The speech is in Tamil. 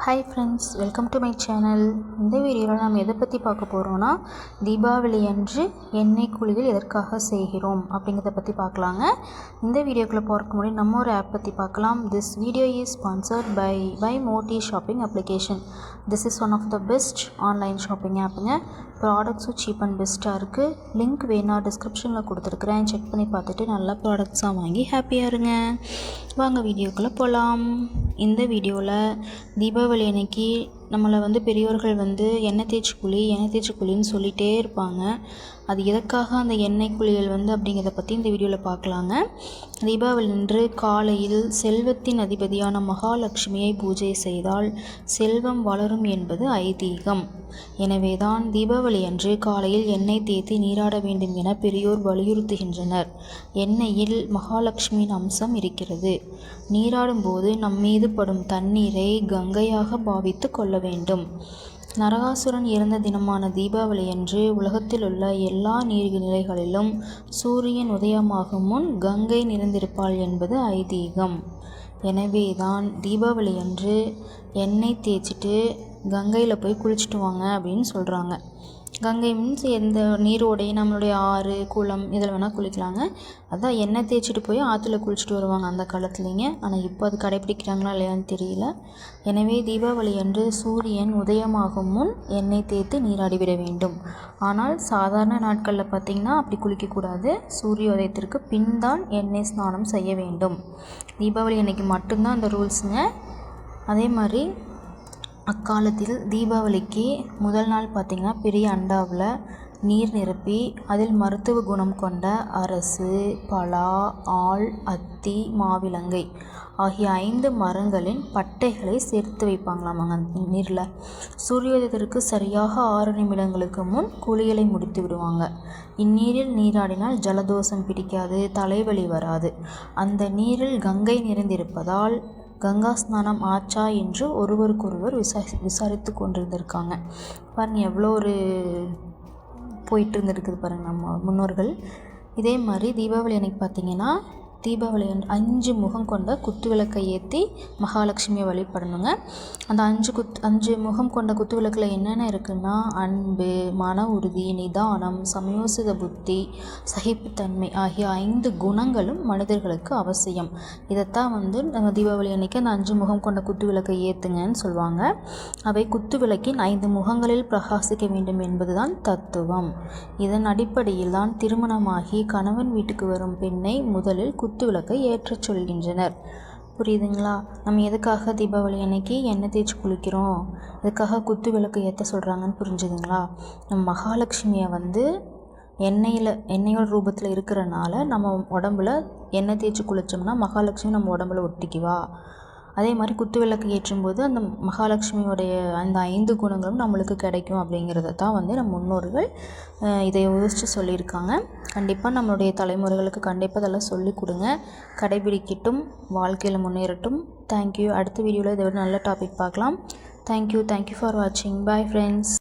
Hi friends, welcome to my channel. இந்த வீடியோவில் நாம் எதை பற்றி பார்க்க போகிறோம்னா தீபாவளி அன்று எண்ணெய் குளியல் எதற்காக செய்கிறோம் அப்படிங்கிறத பற்றி பார்க்கலாங்க. இந்த வீடியோக்குள்ளே பார்க்க முடியும் நம்ம ஒரு ஆப் பற்றி பார்க்கலாம். This video is sponsored by Moti shopping application. This is one of the best online shopping ஆப்புங்க. ப்ராடக்ட்ஸும் சீப் அண்ட் பெஸ்ட்டாக இருக்குது. லிங்க் வேணா டிஸ்கிரிப்ஷனில் கொடுத்துருக்குறேன், செக் பண்ணி பார்த்துட்டு நல்ல ப்ராடக்ட்ஸாக வாங்கி ஹாப்பியாக இருங்க. வாங்க வீடியோக்குள்ளே போகலாம். இந்த வீடியோவில் தீபாவளி அன்னைக்கு நம்மளை பெரியோர்கள் எண்ணெய் தேய்ச்சி குழின்னு சொல்லிகிட்டே இருப்பாங்க. அது எதற்காக அந்த எண்ணெய் குளியல் அப்படிங்கிறத பற்றி இந்த வீடியோவில் பார்க்கலாங்க. தீபாவளி அன்று காலையில் செல்வத்தின் அதிபதியான மகாலட்சுமியை பூஜை செய்தால் செல்வம் வளரும் என்பது ஐதீகம். எனவே தான் தீபாவளி அன்று காலையில் எண்ணெய் தேய்த்து நீராட வேண்டும் என பெரியோர் வலியுறுத்துகின்றனர். எண்ணெயில் மகாலட்சுமியின் அம்சம் இருக்கிறது. நீராடும்போது நம்மீது படும் தண்ணீரை கங்கையாக பாவித்து கொள்ள வேண்டும். நரகாசுரன் இறந்த தினமான தீபாவளி அன்று உலகத்தில் உள்ள எல்லா நீர்நிலைகளிலும் சூரியன் உதயமாகும் முன் கங்கை நிறைந்திருப்பாள் என்பது ஐதீகம். எனவே தான் தீபாவளி அன்று எண்ணெய் தேய்ச்சிட்டு கங்கையில் போய் குளிச்சுட்டு வாங்க அப்படின்னு சொல்கிறாங்க. கங்கை மீன்ஸ் எந்த நீரோடை, நம்மளுடைய ஆறு குளம் இதில் வேணால் குளிக்கலாங்க. அதான் எண்ணெய் தேய்ச்சிட்டு போய் ஆற்றுல குளிச்சுட்டு வருவாங்க அந்த காலத்துலேங்க. ஆனால் இப்போ அது கடைப்பிடிக்கிறாங்களா இல்லையான்னு தெரியல. எனவே தீபாவளி அன்று சூரியன் உதயமாகும் முன் எண்ணெய் தேய்த்து நீராடிவிட வேண்டும். ஆனால் சாதாரண நாட்களில் பார்த்திங்கன்னா அப்படி குளிக்கக்கூடாது. சூரிய உதயத்திற்கு பின் தான் எண்ணெய் ஸ்நானம் செய்ய வேண்டும். தீபாவளி அன்னைக்கு மட்டும்தான் அந்த ரூல்ஸுங்க. அதே மாதிரி அக்காலத்தில் தீபாவளிக்கு முதல் நாள் பார்த்திங்கன்னா பெரிய அண்டாவில் நீர் நிரப்பி அதில் மருத்துவ குணம் கொண்ட அரசு, பலா, ஆள், அத்தி, மாவிலங்கை ஆகிய 5 மரங்களின் பட்டைகளை சேர்த்து வைப்பாங்களாமாங்க நீரில். சூரியோதயத்திற்கு சரியாக 6 நிமிடங்களுக்கு முன் குளியலை முடித்து விடுவாங்க. இந்நீரில் நீராடினால் ஜலதோஷம் பிடிக்காது, தலைவலி வராது. அந்த நீரில் கங்கை நிறைந்திருப்பதால் கங்கா ஸ்நானம் ஆச்சா என்று ஒருவருக்கொருவர் விசாரித்து கொண்டிருந்திருக்காங்க. பாருங்கள், எவ்வளோ ஒரு போயிட்டு இருந்திருக்குது பாருங்கள் நம்ம முன்னோர்கள். இதே மாதிரி தீபாவளி அன்னைக்கு பார்த்திங்கன்னா தீபாவளி 5 முகம் கொண்ட குத்து விளக்கை ஏற்றி மகாலட்சுமியை வழிபடணுங்க. அந்த 5 முகம் கொண்ட குத்து விளக்கில் என்னென்ன இருக்குன்னா அன்பு, மன உறுதி, நிதானம், சமயோசித புத்தி, சகிப்புத்தன்மை ஆகிய 5 குணங்களும் மனிதர்களுக்கு அவசியம். இதைத்தான் நம்ம தீபாவளி அன்னைக்கு அந்த 5 முகம் கொண்ட குத்து விளக்கை ஏற்றுங்கன்னு சொல்லுவாங்க. அவை குத்து விளக்கின் 5 முகங்களில் பிரகாசிக்க வேண்டும் என்பதுதான் தத்துவம். இதன் அடிப்படையில் தான் திருமணமாகி கணவன் வீட்டுக்கு வரும் பெண்ணை முதலில் குத்து விளக்கை ஏற்றச் சொல்கின்றனர். புரியுதுங்களா? நம்ம எதுக்காக தீபாவளி அன்னைக்கு எண்ணெய் தேய்ச்சி குளிக்கிறோம், எதுக்காக குத்து விளக்கு ஏற்ற சொல்கிறாங்கன்னு புரிஞ்சுதுங்களா? நம்ம மகாலட்சுமியை எண்ணெயோட ரூபத்தில் இருக்கிறனால நம்ம உடம்புல எண்ணெய் தேய்ச்சி குளித்தோம்னா மகாலட்சுமி நம்ம உடம்புல ஒட்டிக்குவா. அதே மாதிரி குத்து விளக்கு ஏற்றும்போது அந்த மகாலட்சுமியோடைய அந்த 5 குணங்களும் நம்மளுக்கு கிடைக்கும். அப்படிங்கிறத தான் நம்ம முன்னோர்கள் இதை யோசித்து சொல்லியிருக்காங்க. கண்டிப்பாக நம்மளுடைய தலைமுறைகளுக்கு கண்டிப்பாக அதெல்லாம் சொல்லிக் கொடுங்க, கடைபிடிக்கட்டும், வாழ்க்கையில் முன்னேறட்டும். தேங்க்யூ. அடுத்த வீடியோவில் இதை விட நல்ல டாபிக் பார்க்கலாம். தேங்க்யூ ஃபார் வாட்சிங். Bye friends.